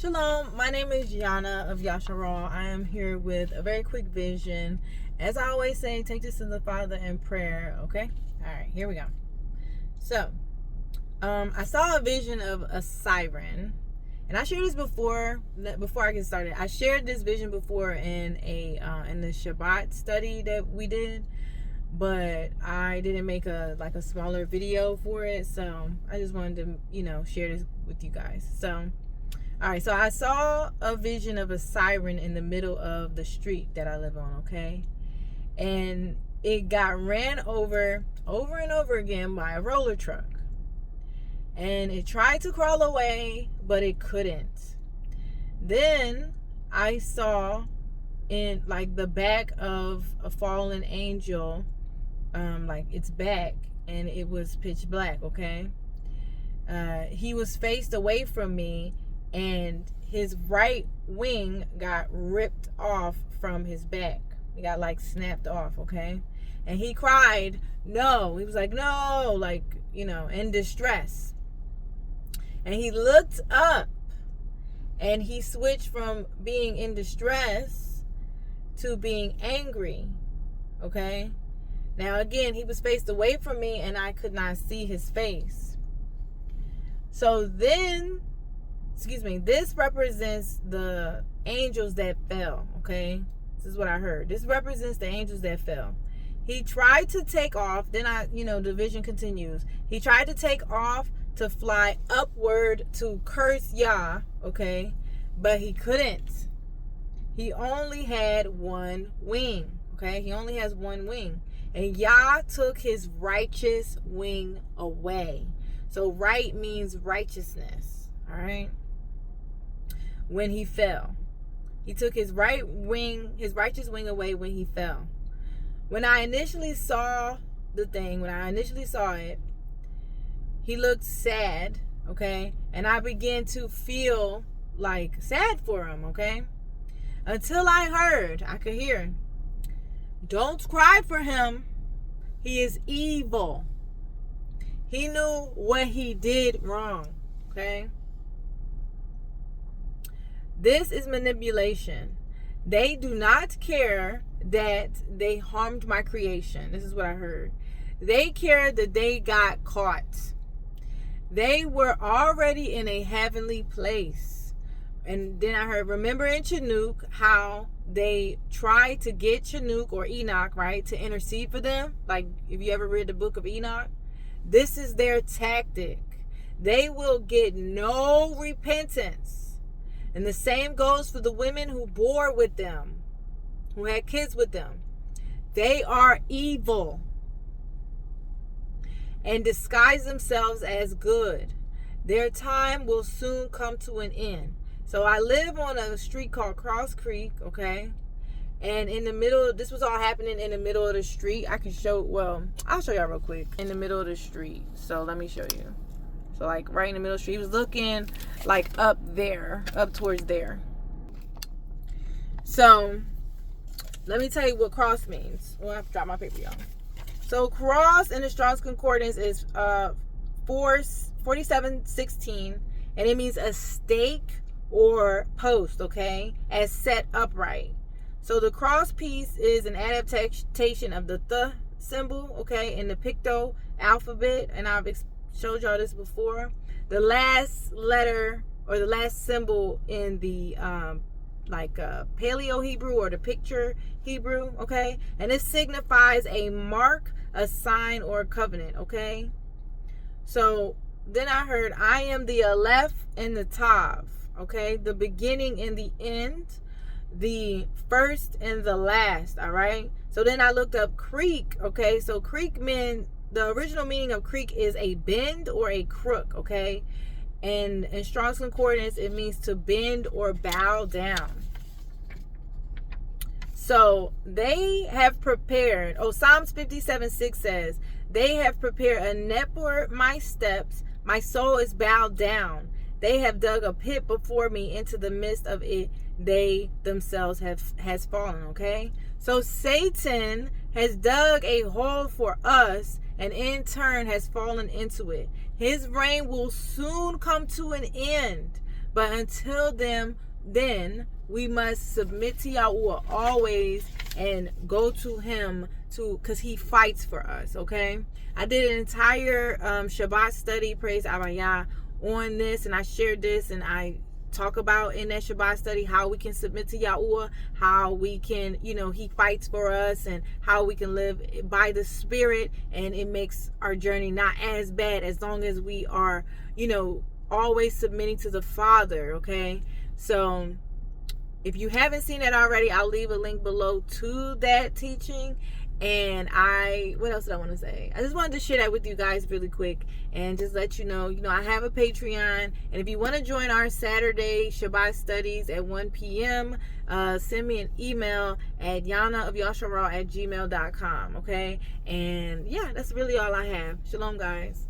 Shalom, my name is Yana of Yashar'al. I am here with a very quick vision. As I always say, take this to the Father in prayer, okay? All right, here we go. So, I saw a vision of a siren, and I shared this before I get started. I shared this vision before in the Shabbat study that we did, but I didn't make a smaller video for it, so I just wanted to share this with you guys. So, all right, so I saw a vision of a siren in the middle of the street that I live on, okay? And it got ran over and over again by a roller truck. And it tried to crawl away, but it couldn't. Then I saw in the back of a fallen angel, its back, and it was pitch black, okay? He was faced away from me, and his right wing got ripped off from his back. It got snapped off, okay? And he cried, no. He was like, no, in distress. And he looked up, and he switched from being in distress to being angry, okay? Now, again, he was faced away from me, and I could not see his face. So then, this represents the angels that fell, okay? This is what I heard. This represents the angels that fell. He tried to take off. Then the vision continues. He tried to take off to fly upward to curse Yah, okay? But he couldn't. He only had one wing, okay? He only has one wing. And Yah took his righteous wing away. So right means righteousness, all right? When he fell, he took his right wing, his righteous wing away when he fell. When I initially saw it, he looked sad, okay? And I began to feel sad for him, okay? Until I could hear, don't cry for him. He is evil. He knew what he did wrong, okay? This is manipulation. They do not care that they harmed my creation. This is what I heard. They care that they got caught. They were already in a heavenly place. And then I heard, remember in Chinook how they tried to get Chinook or Enoch, right, to intercede for them? If you ever read the book of Enoch, this is their tactic. They will get no repentance. And the same goes for the women who bore with them, who had kids with them. They are evil and disguise themselves as good. Their time will soon come to an end. So I live on a street called Cross Creek, okay? And in the middle, this was all happening in the middle of the street. I'll show y'all real quick. In the middle of the street. So let me show you. So right in the middle of the street. He was looking up there, up towards there. So let me tell you what cross means. Well, I have to drop my paper, y'all. So cross in the Strong's Concordance is 4716, and it means a stake or post, okay, as set upright. So the cross piece is an adaptation of the th symbol, okay, in the Picto alphabet, and I've showed y'all this before. The last letter or the last symbol in the Paleo Hebrew or the picture Hebrew, okay? And it signifies a mark, a sign, or a covenant, okay? So then I heard, I am the Aleph and the Tav, okay? The beginning and the end, the first and the last, all right? So then I looked up creek, okay? So creek meant, the original meaning of creek is a bend or a crook, okay? And in Strong's Concordance, it means to bend or bow down. So they have prepared, Psalms 57:6 says, they have prepared a net for my steps. My soul is bowed down. They have dug a pit before me, into the midst of it they themselves has fallen, okay? So Satan has dug a hole for us, and in turn has fallen into it. His reign will soon come to an end, But until then we must submit to Yahuwah always and go to him because he fights for us, okay? I did an entire Shabbat study, praise Abba, on this, and I shared this, and I talk about in that Shabbat study how we can submit to Yahuwah, how we can, he fights for us, and how we can live by the Spirit, and it makes our journey not as bad as long as we are, always submitting to the Father, okay? So if you haven't seen that already, I'll leave a link below to that teaching. And what else did I want to say? I just wanted to share that with you guys really quick and just let you know, I have a Patreon. And if you want to join our Saturday Shabbat studies at 1 p.m., send me an email at yanaofyashar'al@gmail.com, okay? And yeah, that's really all I have. Shalom, guys.